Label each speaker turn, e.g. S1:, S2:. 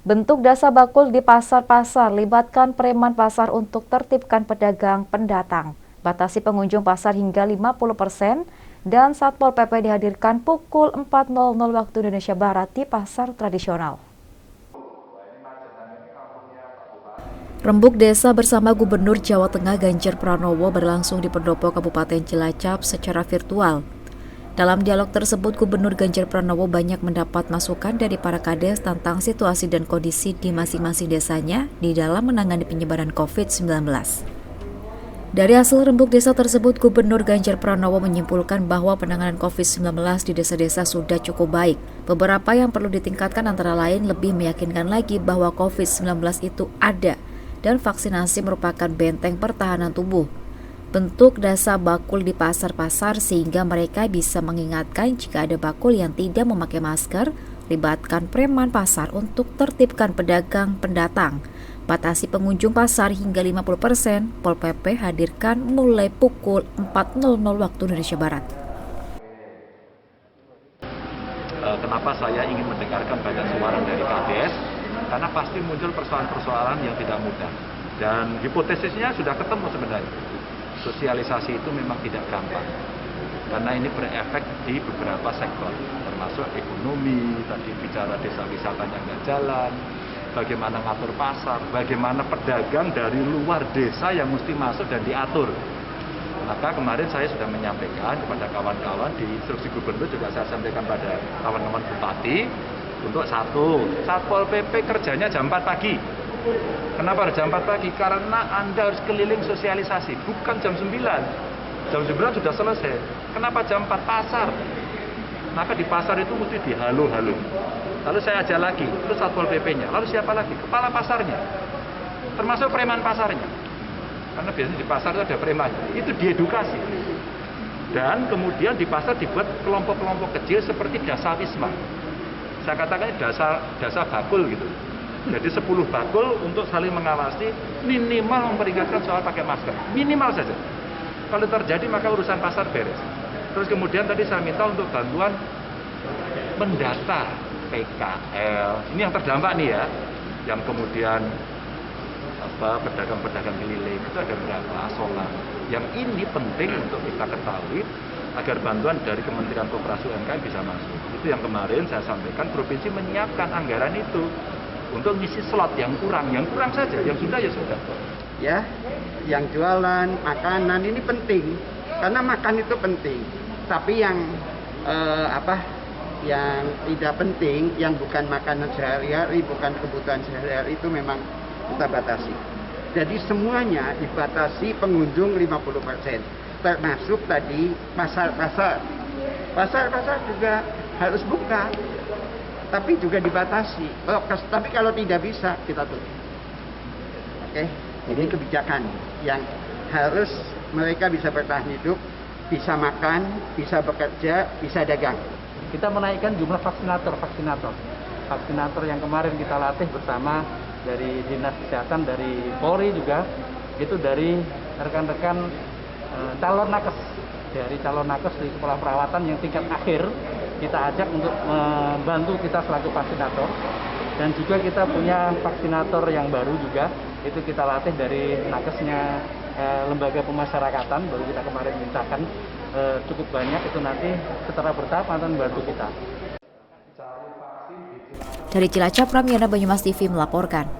S1: Bentuk dasa bakul di pasar-pasar, libatkan preman pasar untuk tertibkan pedagang pendatang. Batasi pengunjung pasar hingga 50% dan Satpol PP dihadirkan pukul 4.00 waktu Indonesia Barat di pasar tradisional. Rembuk Desa bersama Gubernur Jawa Tengah Ganjar Pranowo berlangsung di Pendopo Kabupaten Cilacap secara virtual. Dalam dialog tersebut, Gubernur Ganjar Pranowo banyak mendapat masukan dari para kades tentang situasi dan kondisi di masing-masing desanya di dalam menangani penyebaran COVID-19. Dari hasil rembuk desa tersebut, Gubernur Ganjar Pranowo menyimpulkan bahwa penanganan COVID-19 di desa-desa sudah cukup baik. Beberapa yang perlu ditingkatkan antara lain lebih meyakinkan lagi bahwa COVID-19 itu ada dan vaksinasi merupakan benteng pertahanan tubuh. Bentuk dasa bakul di pasar-pasar sehingga mereka bisa mengingatkan jika ada bakul yang tidak memakai masker, libatkan preman pasar untuk tertibkan pedagang pendatang. Batasi pengunjung pasar hingga 50%, Pol PP hadirkan mulai pukul 4.00 waktu Indonesia Barat.
S2: Kenapa saya ingin mendengarkan banyak suara dari KDS? Karena pasti muncul persoalan-persoalan yang tidak mudah. Dan hipotesisnya sudah ketemu sebenarnya. Sosialisasi itu memang tidak gampang, karena ini berefek di beberapa sektor, termasuk ekonomi, tadi bicara desa wisatanya nggak jalan, bagaimana ngatur pasar, bagaimana pedagang dari luar desa yang mesti masuk dan diatur. Maka kemarin saya sudah menyampaikan kepada kawan-kawan di instruksi gubernur, juga saya sampaikan pada kawan-kawan bupati, untuk satu, Satpol PP kerjanya jam 4 pagi. Kenapa harus jam 4 pagi? Karena Anda harus keliling sosialisasi, bukan jam 9. Jam 9 sudah selesai. Kenapa jam 4 pasar? Maka di pasar itu mesti dihalu-halu. Lalu saya ajak lagi, itu Satpol PP-nya. Lalu siapa lagi? Kepala pasarnya. Termasuk preman pasarnya. Karena biasanya di pasar itu ada preman. Itu diedukasi. Dan kemudian di pasar dibuat kelompok-kelompok kecil seperti dasa wisma. Saya katakan dasa bakul gitu. Jadi 10 bakul untuk saling mengawasi, minimal memperingatkan soal pakai masker. Minimal saja. Kalau terjadi maka urusan pasar beres. Terus kemudian tadi saya minta untuk bantuan mendata PKL. Ini yang terdampak nih ya. Yang kemudian pedagang-pedagang keliling itu ada berapa, solar. Yang ini penting untuk kita ketahui agar bantuan dari Kementerian Koperasi UMKM bisa masuk. Itu yang kemarin saya sampaikan, provinsi menyiapkan anggaran itu untuk ngisi slot yang kurang saja, yang sudah ya sudah.
S3: Ya, yang jualan makanan ini penting, karena makan itu penting. Tapi yang yang tidak penting, yang bukan makanan sehari-hari, bukan kebutuhan sehari-hari itu memang kita batasi. Jadi semuanya dibatasi pengunjung 50%, termasuk tadi pasar-pasar. Pasar-pasar juga harus buka, tapi juga dibatasi. Tapi kalau tidak bisa, kita tutup. Oke, ini kebijakan yang harus mereka bisa bertahan hidup, bisa makan, bisa bekerja, bisa dagang.
S4: Kita menaikkan jumlah vaksinator yang kemarin kita latih bersama dari Dinas Kesehatan, dari Polri juga, itu dari rekan-rekan calon nakes, dari calon nakes di sekolah perawatan yang tingkat akhir, kita ajak untuk membantu kita selaku vaksinator. Dan juga kita punya vaksinator yang baru juga, itu kita latih dari nakesnya lembaga pemasyarakatan, baru kita kemarin mintakan cukup banyak, itu nanti secara bertahap akan membantu kita.
S1: Dari Cilacap, Ramyana Banyumas TV melaporkan.